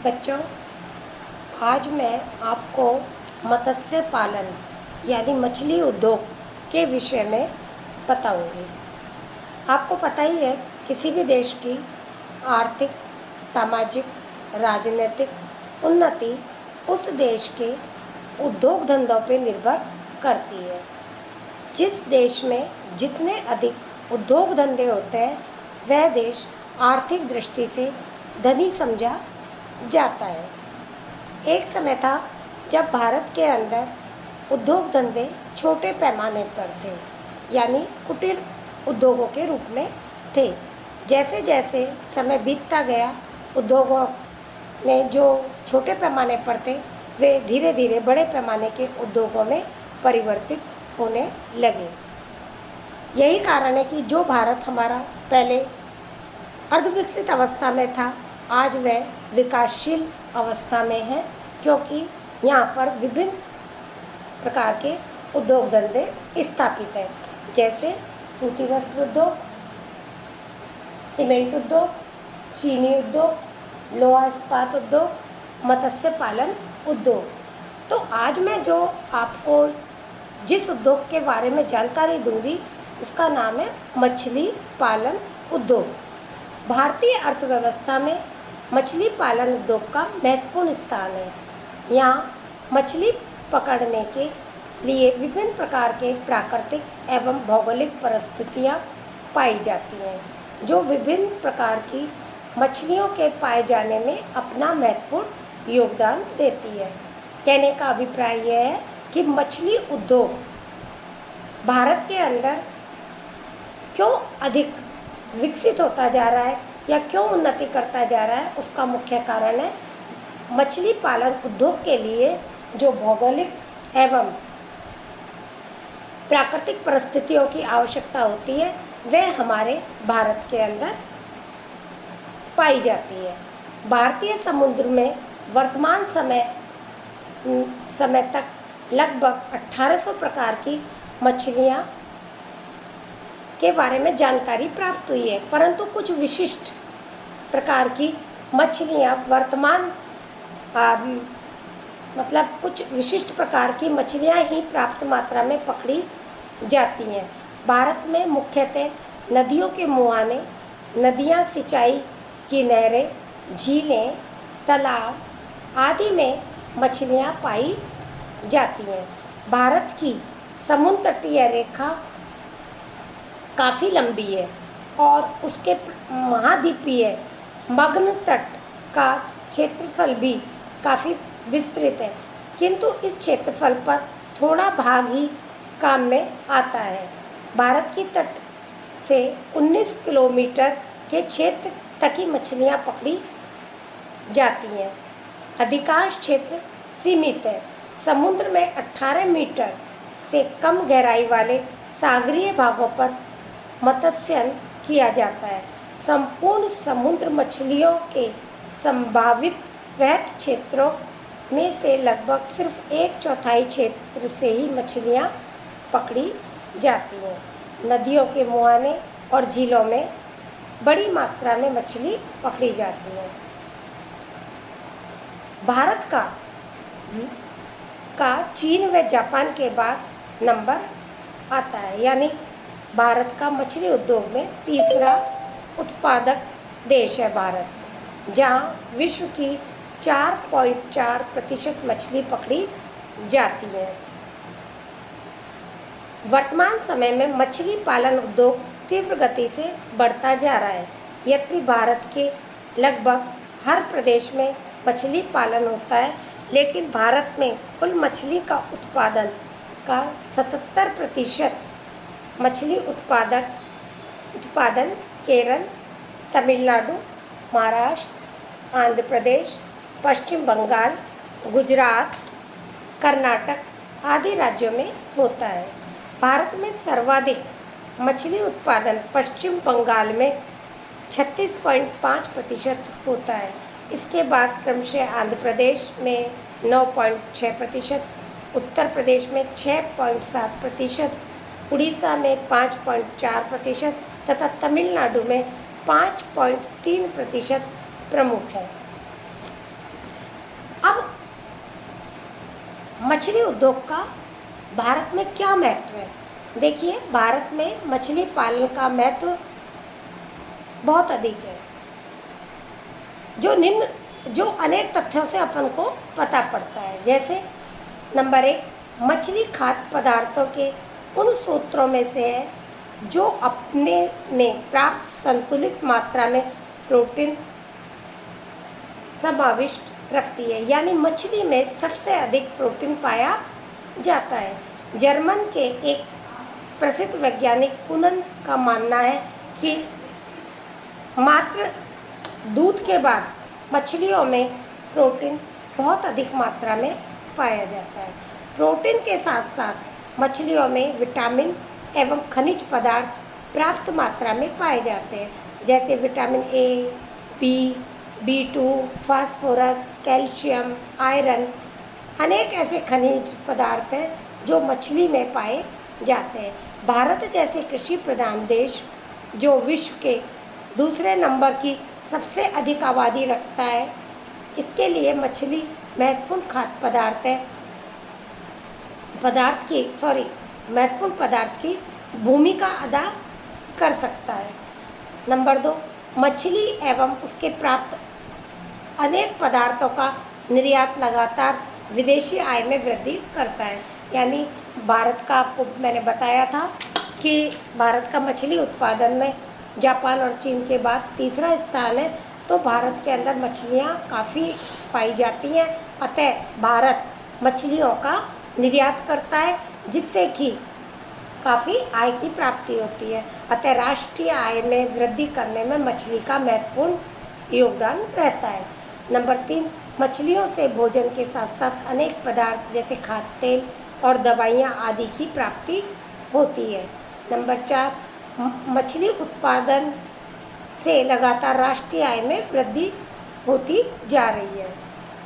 बच्चों, आज मैं आपको मत्स्य पालन यानी मछली उद्योग के विषय में बताऊंगी। आपको पता ही है, किसी भी देश की आर्थिक, सामाजिक, राजनीतिक उन्नति उस देश के उद्योग धंधों पर निर्भर करती है। जिस देश में जितने अधिक उद्योग धंधे होते हैं, वह देश आर्थिक दृष्टि से धनी समझा जाता है। एक समय था जब भारत के अंदर उद्योग धंधे छोटे पैमाने पर थे, यानी कुटीर उद्योगों के रूप में थे। जैसे जैसे समय बीतता गया, उद्योगों ने जो छोटे पैमाने पर थे, वे धीरे धीरे बड़े पैमाने के उद्योगों में परिवर्तित होने लगे। यही कारण है कि जो भारत हमारा पहले अर्धविकसित अवस्था में था, आज वह विकासशील अवस्था में है, क्योंकि यहाँ पर विभिन्न प्रकार के उद्योग धंधे स्थापित हैं, जैसे सूती वस्त्र उद्योग, सीमेंट उद्योग, चीनी उद्योग, लोहा इस्पात उद्योग, मत्स्य पालन उद्योग। तो आज मैं जो आपको जिस उद्योग के बारे में जानकारी दूंगी, उसका नाम है मछली पालन उद्योग। भारतीय अर्थव्यवस्था में मछली पालन उद्योग का महत्वपूर्ण स्थान है। यहाँ मछली पकड़ने के लिए विभिन्न प्रकार के प्राकृतिक एवं भौगोलिक परिस्थितियाँ पाई जाती हैं, जो विभिन्न प्रकार की मछलियों के पाए जाने में अपना महत्वपूर्ण योगदान देती है। कहने का अभिप्राय यह है कि मछली उद्योग भारत के अंदर क्यों अधिक विकसित होता जा रहा है या क्यों उन्नति करता जा रहा है, उसका मुख्य कारण है मछली पालन उद्योग के लिए जो भौगोलिक एवं प्राकृतिक परिस्थितियों की आवश्यकता होती है, वह हमारे भारत के अंदर पाई जाती है। भारतीय समुद्र में वर्तमान समय तक लगभग 1800 प्रकार की मछलियाँ के बारे में जानकारी प्राप्त हुई है, परंतु कुछ विशिष्ट प्रकार की मछलियाँ कुछ विशिष्ट प्रकार की मछलियाँ ही प्राप्त मात्रा में पकड़ी जाती हैं। भारत में मुख्यतः नदियों के मुहाने, नदियाँ, सिंचाई की नहरें, झीलें, तालाब आदि में मछलियाँ पाई जाती हैं। भारत की समुद्र तटीय रेखा काफ़ी लंबी है और उसके महाद्वीपीय मग्न तट का क्षेत्रफल भी काफ़ी विस्तृत है, किंतु इस क्षेत्रफल पर थोड़ा भाग ही काम में आता है। भारत की तट से 19 किलोमीटर के क्षेत्र तक ही मछलियाँ पकड़ी जाती हैं। अधिकांश क्षेत्र सीमित है। समुद्र में 18 मीटर से कम गहराई वाले सागरीय भागों पर मत्स्यन किया जाता है। संपूर्ण समुद्र मछलियों के संभावित वृहद क्षेत्रों में से लगभग सिर्फ 1/4 क्षेत्र से ही मछलियाँ पकड़ी जाती हैं। नदियों के मुहाने और झीलों में बड़ी मात्रा में मछली पकड़ी जाती है। भारत का चीन व जापान के बाद नंबर आता है, यानी भारत का मछली उद्योग में तीसरा उत्पादक देश है भारत, जहाँ विश्व की 4.4% मछली पकड़ी जाती है। वर्तमान समय में मछली पालन उद्योग तीव्र गति से बढ़ता जा रहा है। यद्यपि भारत के लगभग हर प्रदेश में मछली पालन होता है, लेकिन भारत में कुल मछली का उत्पादन का 77% मछली उत्पादन केरल, तमिलनाडु, महाराष्ट्र, आंध्र प्रदेश, पश्चिम बंगाल, गुजरात, कर्नाटक आदि राज्यों में होता है। भारत में सर्वाधिक मछली उत्पादन पश्चिम बंगाल में 36.5% होता है। इसके बाद क्रमशः आंध्र प्रदेश में 9.6%, उत्तर प्रदेश में 6.7%, उड़ीसा में 5.4% तथा तमिलनाडु में 5.3% प्रमुख है। अब मछली उद्योग का भारत में क्या महत्व है? देखिए, भारत में मछली पालन का महत्व बहुत अधिक है, जो अनेक तथ्यों से अपन को पता पड़ता है। जैसे नंबर 1, मछली खाद्य पदार्थों के उन सूत्रों में से है जो अपने में प्राप्त संतुलित मात्रा में प्रोटीन समाविष्ट रखती है, यानी मछली में सबसे अधिक प्रोटीन पाया जाता है। जर्मन के एक प्रसिद्ध वैज्ञानिक कुनन का मानना है कि मात्र दूध के बाद मछलियों में प्रोटीन बहुत अधिक मात्रा में पाया जाता है। प्रोटीन के साथ साथ मछलियों में विटामिन एवं खनिज पदार्थ पर्याप्त मात्रा में पाए जाते हैं, जैसे vitamin a, b, B2, phosphorus, calcium, iron. अनेक ऐसे खनिज पदार्थ हैं जो मछली में पाए जाते हैं। भारत जैसे कृषि प्रधान देश, जो विश्व के दूसरे नंबर की सबसे अधिक आबादी रखता है, इसके लिए मछली महत्वपूर्ण खाद्य पदार्थ की भूमिका अदा कर सकता है। नंबर 2, मछली एवं उसके प्राप्त अनेक पदार्थों का निर्यात लगातार विदेशी आय में वृद्धि करता है। यानी भारत का, आपको मैंने बताया था कि भारत का मछली उत्पादन में जापान और चीन के बाद तीसरा स्थान है, तो भारत के अंदर मछलियाँ काफ़ी पाई जाती हैं। अतः भारत मछलियों का निर्यात करता है, जिससे कि काफ़ी आय की प्राप्ति होती है। अतः राष्ट्रीय आय में वृद्धि करने में मछली का महत्वपूर्ण योगदान रहता है। नंबर 3, मछलियों से भोजन के साथ साथ अनेक पदार्थ जैसे खाद्य तेल और दवाइयाँ आदि की प्राप्ति होती है। नंबर 4, मछली उत्पादन से लगातार राष्ट्रीय आय में वृद्धि होती जा रही है।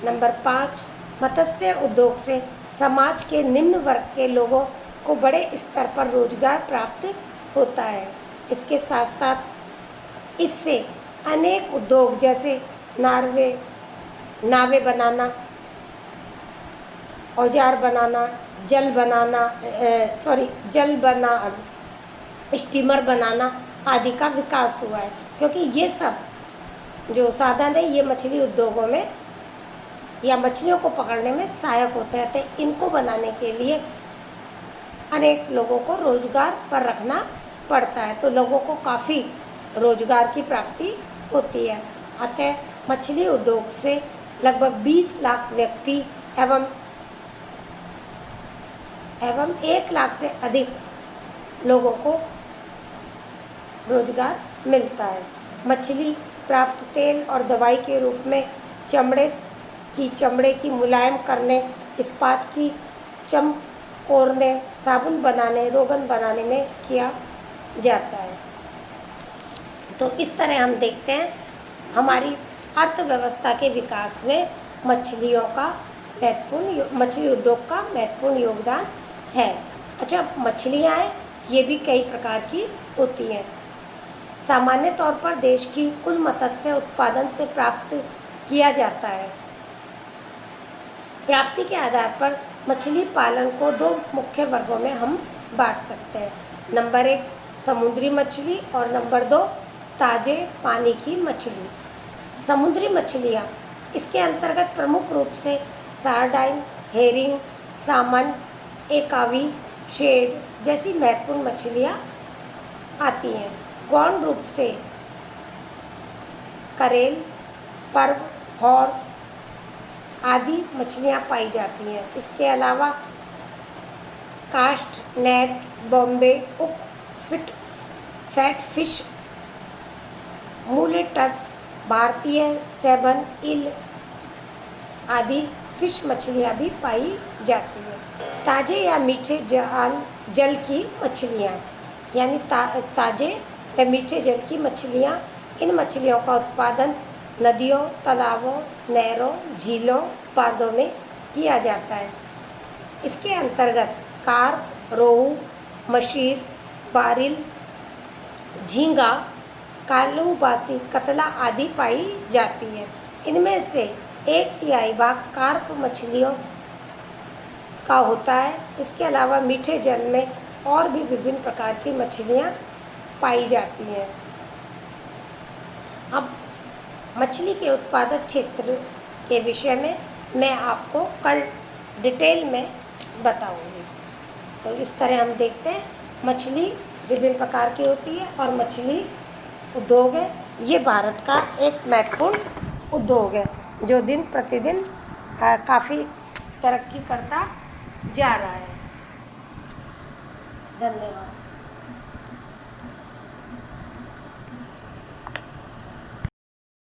नंबर 5, मत्स्य उद्योग से समाज के निम्न वर्ग के लोगों को बड़े स्तर पर रोजगार प्राप्त होता है। इसके साथ साथ इससे अनेक उद्योग जैसे नावें बनाना, औजार बनाना, स्टीमर बनाना आदि का विकास हुआ है, क्योंकि ये सब जो साधन है ये मछली उद्योगों में या मछलियों को पकड़ने में सहायक होते हैं। तो इनको बनाने के लिए अनेक लोगों को रोजगार पर रखना पड़ता है, तो लोगों को काफ़ी रोजगार की प्राप्ति होती है। अतः मछली उद्योग से लगभग 20 लाख व्यक्ति एवं 1 लाख से अधिक लोगों को रोजगार मिलता है। मछली प्राप्त तेल और दवाई के रूप में चमड़े की मुलायम करने, इस्पात की चमकोरने, साबुन बनाने, रोगन बनाने में किया जाता है। तो इस तरह हम देखते हैं हमारी अर्थव्यवस्था के विकास में मछली उद्योग का महत्वपूर्ण योगदान है। अच्छा, मछलियाँ हैं ये भी कई प्रकार की होती हैं। सामान्य तौर पर देश की कुल मत्स्य उत्पादन से प्राप्त किया जाता है। प्राप्ति के आधार पर मछली पालन को 2 मुख्य वर्गों में हम बांट सकते हैं। नंबर 1, समुद्री मछली और नंबर 2, ताजे पानी की मछली। समुद्री मछलियाँ, इसके अंतर्गत प्रमुख रूप से सारडाइन, हेरिंग, सामन, एकावी, शेड जैसी महत्वपूर्ण मछलियाँ आती हैं। गौण रूप से करेल, पर्व, हॉर्स आदि मछलियाँ पाई जाती हैं। इसके अलावा कास्ट, नेट, बॉम्बे, फैट फिश, मूलेटस, भारतीय सेवन, इल आदि फिश मछलियाँ भी पाई जाती हैं। ताजे या मीठे जल की मछलियाँ, यानी ताजे या मीठे जल की मछलियाँ, इन मछलियों का उत्पादन नदियों, तालाबों, नहरों, झीलों, बांधों में किया जाता है। इसके अंतर्गत कार्प, रोहू, मशीर, बारिल, झींगा, कालूबासी, कतला आदि पाई जाती है। इनमें से 1/3 भाग कार्प मछलियों का होता है। इसके अलावा मीठे जल में और भी विभिन्न प्रकार की मछलियाँ पाई जाती हैं। अब मछली के उत्पादक क्षेत्र के विषय में मैं आपको कल डिटेल में बताऊंगी। तो इस तरह हम देखते हैं मछली विभिन्न प्रकार की होती है और मछली उद्योग है, ये भारत का एक महत्वपूर्ण उद्योग है जो दिन प्रतिदिन काफ़ी तरक्की करता जा रहा है। धन्यवाद।